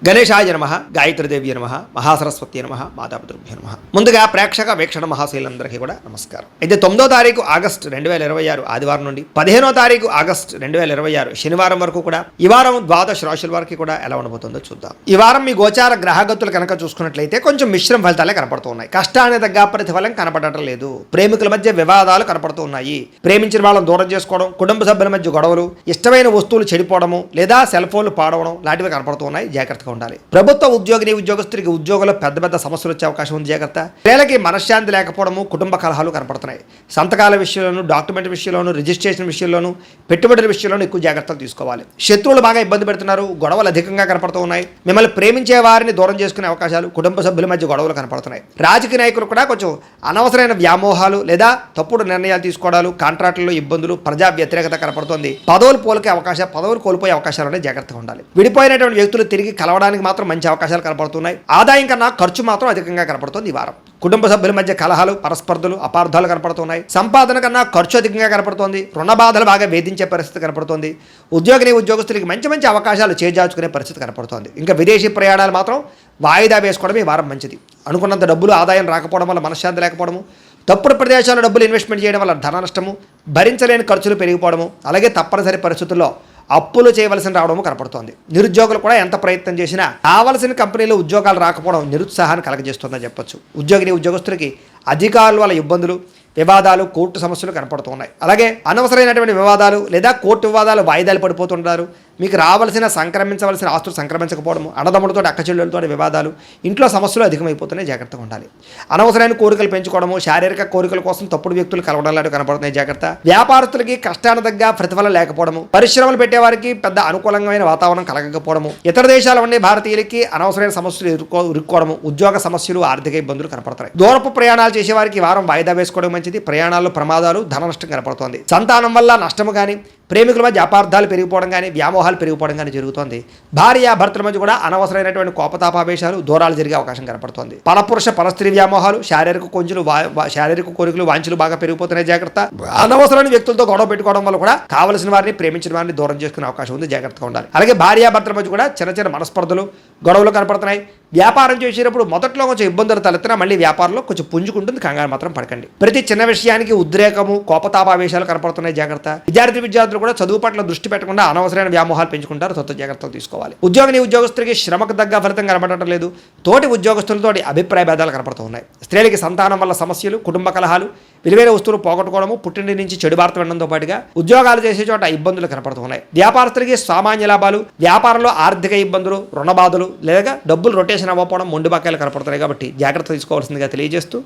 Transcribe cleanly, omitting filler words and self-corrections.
గణేశాయ నమః, గాయత్రీదేవి నమః, మహాసరస్వతి నమః, మాతాపితృభ్యో నమః. ముందుగా ప్రేక్షక వీక్షణ మహాశైలందరికీ కూడా నమస్కారం. అయితే 9వ తారీఖు ఆగస్టు 2026 ఆదివారం నుండి 15వ తారీఖు ఆగస్టు 2026 శనివారం వరకు కూడా ఈ వారం ద్వాదశ రాశుల వారికి కూడా ఎలా ఉండబోతుందో చూద్దాం. ఈ వారం మీ గోచార గ్రహగతులు కనుక చూసుకున్నట్లయితే కొంచెం మిశ్రమ ఫలితాలే కనపడుతున్నాయి. కష్టానికి తగ్గ ప్రతిఫలం కనపడటం లేదు. ప్రేమికుల మధ్య వివాదాలు కనపడుతున్నాయి. ప్రేమించిన వాళ్ళని దూరం చేసుకోవడం, కుటుంబ సభ్యుల మధ్య గొడవలు, ఇష్టమైన వస్తువులు చెడిపోవడము లేదా సెల్ ఫోన్లు పాడవడం లాంటివి కనపడుతున్నాయి. జాగ్రత్తగా ఉండాలి. ప్రభుత్వ ఉద్యోగిని ఉద్యోగస్తుడికి ఉద్యోగంలో పెద్ద పెద్ద సమస్యలు వచ్చే అవకాశం ఉంది. జాగ్రత్త. స్త్రీలకి మనశ్శాంతి లేకపోవడము, కుటుంబ కలహాలు కనపడుతున్నాయి. సంతకాల విషయంలోనూ, డాక్యుమెంట్ విషయంలోనూ, రిజిస్ట్రేషన్ విషయంలోనూ, పెట్టుబడుల విషయంలోనూ ఎక్కువ జాగ్రత్తలు తీసుకోవాలి. శత్రువులు బాగా ఇబ్బంది పెడుతున్నారు. గొడవలు అధికంగా కనపడుతూ ఉన్నాయి. మిమ్మల్ని ప్రేమించే వారిని దూరం చేసుకునే అవకాశాలు, కుటుంబ సభ్యుల మధ్య గొడవలు కనపడుతున్నాయి. రాజకీయ నాయకులు కూడా కొంచెం అనవసరమైన వ్యామోహాలు లేదా తప్పుడు నిర్ణయాలు తీసుకోవడాలు, కాంట్రాక్టుల్లో ఇబ్బందులు, ప్రజా వ్యతిరేకత కనపడుతుంది. పదవులు కోల్పోయే అవకాశాలు ఉన్నాయి. జాగ్రత్తగా ఉండాలి. విడిపోయినటువంటి వ్యక్తులు తిరిగి కలవడానికి మాత్రం మంచి అవకాశాలు కనపడుతున్నాయి. ఆదాయం కన్నా ఖర్చు మాత్రం అధికంగా కనపడుతుంది ఈ వారం. కుటుంబ సభ్యుల మధ్య కలహాలు, పరస్పర్ధలు, అపార్థాలు కనపడుతున్నాయి. సంపాదన కన్నా ఖర్చు అధికంగా కనపడుతోంది. రుణ బాధలు బాగా వేధించే పరిస్థితి కనపడుతోంది. ఉద్యోగస్తులకి మంచి మంచి అవకాశాలు చేజార్చుకునే పరిస్థితి కనపడుతోంది. ఇంకా విదేశీ ప్రయాణాలు మాత్రం వాయిదా వేసుకోవడం ఈ వారం మంచిది. అనుకున్నంత డబ్బులు ఆదాయం రాకపోవడం వల్ల మనశ్శాంతి లేకపోవడము, తప్పుడు ప్రదేశాల్లో డబ్బులు ఇన్వెస్ట్మెంట్ చేయడం వల్ల ధన నష్టము, భరించలేని ఖర్చులు పెరిగిపోవడము, అలాగే తప్పనిసరి పరిస్థితుల్లో అప్పులు చేయవలసిన రావడము కనపడుతోంది. నిరుద్యోగులు కూడా ఎంత ప్రయత్నం చేసినా కావలసిన కంపెనీలో ఉద్యోగాలు రాకపోవడం నిరుత్సాహాన్ని కలగజేస్తుందని చెప్పొచ్చు. ఉద్యోగస్తులకి అధికారుల వల్ల ఇబ్బందులు, వివాదాలు, కోర్టు సమస్యలు కనపడుతున్నాయి. అలాగే అనవసరమైనటువంటి వివాదాలు లేదా కోర్టు వివాదాలు వాయిదాలు పడిపోతుంటారు. మీకు సంక్రమించవలసిన ఆస్తులు సంక్రమించకపోవడము, అన్నదమ్ములతో అక్కచెల్లెలతో వివాదాలు, ఇంట్లో సమస్యలు అధికమైపోతున్నాయి. జాగ్రత్తగా ఉండాలి. అనవసరమైన కోరికలు పెంచుకోవడము, శారీరక కోరికల కోసం తప్పుడు వ్యక్తులు కలవడం లాంటివి కనపడుతున్నాయి. జాగ్రత్త. వ్యాపారస్తులకి కష్టానికి తగ్గ ప్రతిఫలం లేకపోవడము, పరిశ్రమలు పెట్టేవారికి పెద్ద అనుకూలమైన వాతావరణం కలగకపోవడము, ఇతర దేశాల ఉండే భారతీయులకి అనవసరమైన సమస్యలు ఇరుక్కోవడము, ఉద్యోగ సమస్యలు, ఆర్థిక ఇబ్బందులు కనపడుతున్నాయి. దూరపు ప్రయాణాలు చేసేవారికి వారం వాయిదా వేసుకోవడం మంచిది. ప్రయాణాల్లో ప్రమాదాలు, ధన నష్టం కనపడుతోంది. సంతానం వల్ల నష్టము కానీ, ప్రేమికుల మధ్య అపార్థాలు పెరిగిపోవడం కానీ, వ్యామోహాలు పెరిగిపోవడం కానీ జరుగుతోంది. భార్య భర్తల మధ్య కూడా అనవసరమైనటువంటి కోపతాపావేశాలు, దూరాలు జరిగే అవకాశం కనపడుతోంది. పరపురుష పరస్త్రీ వ్యామోహాలు, శారీరక కోరికలు, వాంఛలు బాగా పెరిగిపోతున్నాయి. జాగ్రత్త. అనవసరమైన వ్యక్తులతో గొడవ పెట్టుకోవడం వల్ల కూడా కావలసిన వారిని, ప్రేమించిన వారిని దూరం చేసుకునే అవకాశం ఉంది. జాగ్రత్తగా ఉండాలి. అలాగే భార్యాభర్తల మధ్య కూడా చిన్న మనస్పర్ధలు, గొడవలు కనపడుతున్నాయి. వ్యాపారం చేసేటప్పుడు మొదట్లో కొంచెం ఇబ్బందులు తలెత్తినా మళ్ళీ వ్యాపారంలో కొంచెం పుంజుకుంటుంది. కంగారు మాత్రం పడకండి. ప్రతి చిన్న విషయానికి ఉద్రేకము, కోపతాపావేశాలు కనపడుతున్నాయి. జాగ్రత్త. విద్యార్థులు కూడా చదువు పట్ల దృష్టి పెట్టకుండా అనవసరమైన వ్యామోహాలు పెంచుకుంటారు. జాగ్రత్తలు తీసుకోవాలి. ఉద్యోగస్తులకి శ్రమకు తగ్గ ఫలితం కనపడటం లేదు. తోటి ఉద్యోగస్తులతో అభిప్రాయ భేదాలు కనపడుతూ ఉన్నాయి. స్త్రీలకి సంతానం వల్ల సమస్యలు, కుటుంబ కలహాలు, విలువైన వస్తువులు పోగొట్టుకోవడము, పుట్టింటి నుంచి చెడు వార్త వినడంతో పాటుగా ఉద్యోగాలు చేసే చోట ఇబ్బందులు కనపడుతున్నాయి. వ్యాపారస్తులకి సామాన్య లాభాలు, వ్యాపారంలో ఆర్థిక ఇబ్బందులు, రుణ బాధలు లేదా డబ్బులు రొటేషన్ అవ్వకపోవడం, మొండి బకాయిలు కనపడుతున్నాయి. కాబట్టి జాగ్రత్త తీసుకోవాల్సిందిగా తెలియజేస్తూ